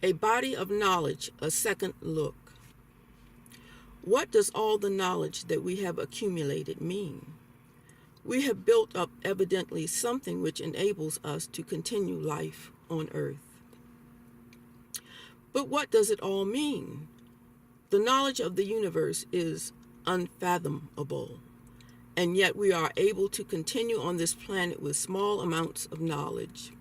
A body of knowledge, a second look. What does all the knowledge that we have accumulated mean? We have built up evidently something which enables us to continue life on earth. But what does it all mean? The knowledge of the universe is unfathomable, and yet we are able to continue on this planet with small amounts of knowledge.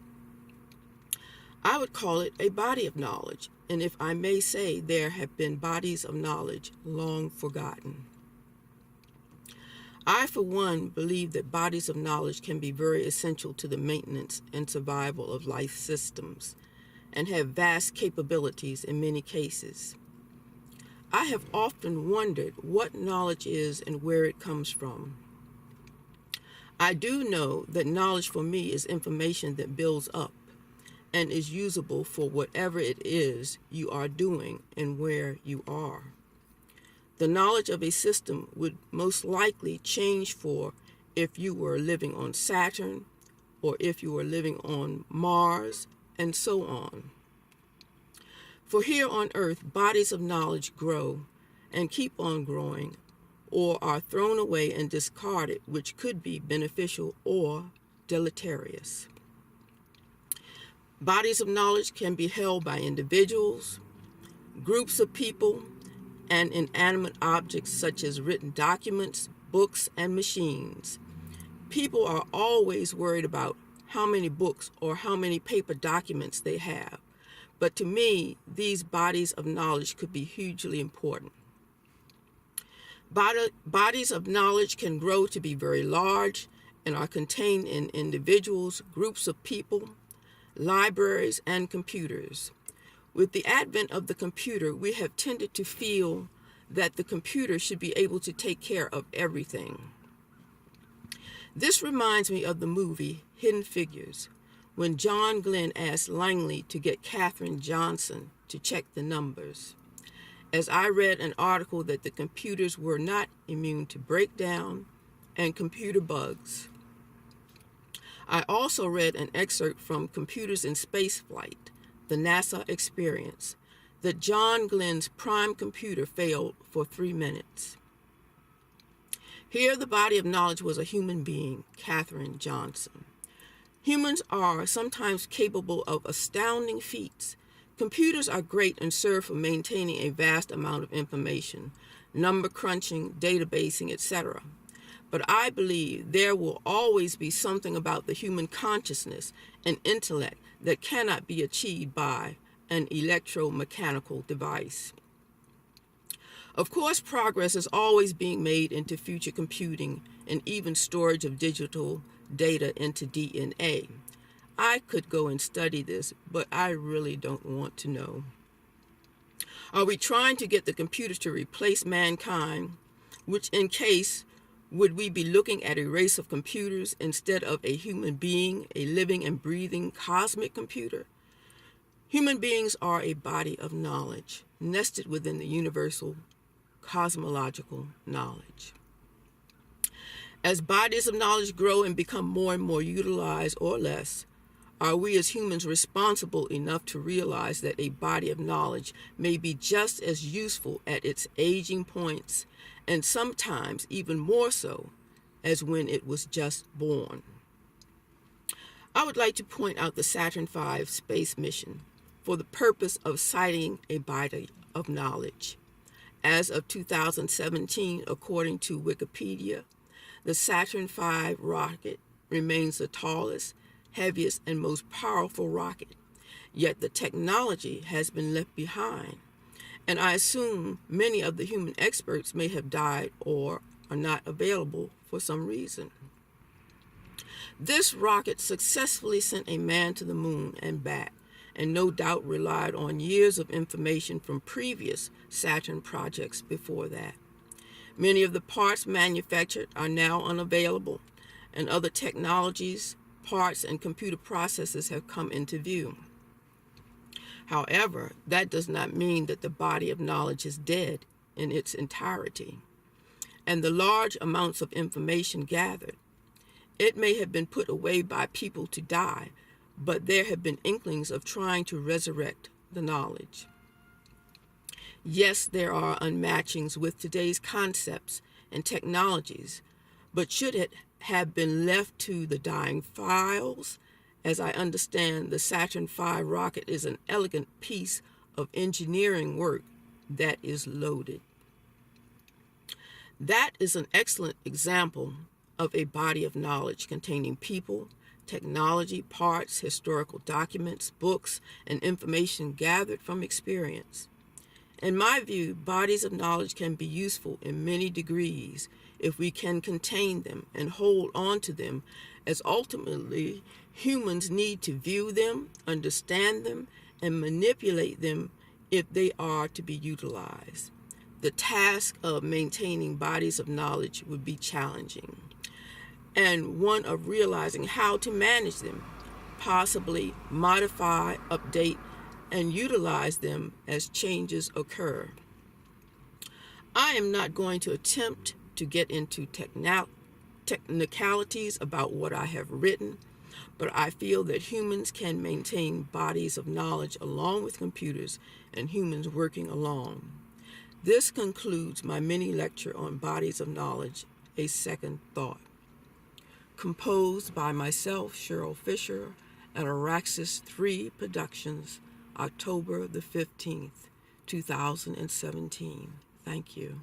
I would call it a body of knowledge, and if I may say, there have been bodies of knowledge long forgotten. I, for one, believe that bodies of knowledge can be very essential to the maintenance and survival of life systems, and have vast capabilities in many cases. I have often wondered what knowledge is and where it comes from. I do know that knowledge for me is information that builds up and is usable for whatever it is you are doing and where you are. The knowledge of a system would most likely change for if you were living on Saturn or if you were living on Mars, and so on. For here on Earth, bodies of knowledge grow and keep on growing, or are thrown away and discarded, which could be beneficial or deleterious. Bodies of knowledge can be held by individuals, groups of people, and inanimate objects such as written documents, books, and machines. People are always worried about how many books or how many paper documents they have, but to me, these bodies of knowledge could be hugely important. Bodies of knowledge can grow to be very large and are contained in individuals, groups of people, libraries, and computers. With the advent of the computer, we have tended to feel that the computer should be able to take care of everything. This reminds me of the movie Hidden Figures, when John Glenn asked Langley to get Katherine Johnson to check the numbers. As I read an article that the computers were not immune to breakdown and computer bugs. I also read an excerpt from Computers in Spaceflight, the NASA experience, that John Glenn's prime computer failed for 3 minutes. Here the body of knowledge was a human being, Katherine Johnson. Humans are sometimes capable of astounding feats. Computers are great and serve for maintaining a vast amount of information, number crunching, databasing, etc. But I believe there will always be something about the human consciousness and intellect that cannot be achieved by an electromechanical device. Of course, progress is always being made into future computing and even storage of digital data into DNA. I could go and study this, but I really don't want to know. Are we trying to get the computers to replace mankind, which in case would we be looking at a race of computers instead of a human being, a living and breathing cosmic computer? Human beings are a body of knowledge, nested within the universal cosmological knowledge. As bodies of knowledge grow and become more and more utilized or less, are we as humans responsible enough to realize that a body of knowledge may be just as useful at its aging points, and sometimes even more so, as when it was just born? I would like to point out the Saturn V space mission for the purpose of citing a body of knowledge. As of 2017, according to Wikipedia, the Saturn V rocket remains the tallest, heaviest, and most powerful rocket, yet the technology has been left behind, and I assume many of the human experts may have died or are not available for some reason. This rocket successfully sent a man to the moon and back, and no doubt relied on years of information from previous Saturn projects before that. Many of the parts manufactured are now unavailable, and other technologies, parts, and computer processes have come into view. However, that does not mean that the body of knowledge is dead in its entirety. And the large amounts of information gathered, it may have been put away by people to die, but there have been inklings of trying to resurrect the knowledge. Yes, there are unmatchings with today's concepts and technologies, but should it have been left to the dying files? As I understand, the Saturn V rocket is an elegant piece of engineering work that is loaded. That is an excellent example of a body of knowledge containing people, technology, parts, historical documents, books, and information gathered from experience. In my view, bodies of knowledge can be useful in many degrees if we can contain them and hold on to them, as ultimately humans need to view them, understand them, and manipulate them if they are to be utilized. The task of maintaining bodies of knowledge would be challenging, and one of realizing how to manage them, possibly modify, update, and utilize them as changes occur. I am not going to attempt to get into technicalities about what I have written, but I feel that humans can maintain bodies of knowledge along with computers and humans working along. This concludes my mini lecture on bodies of knowledge, a second thought. Composed by myself, Sheryl Fisher, at Araxis 3 Productions, October the 15th, 2017. Thank you.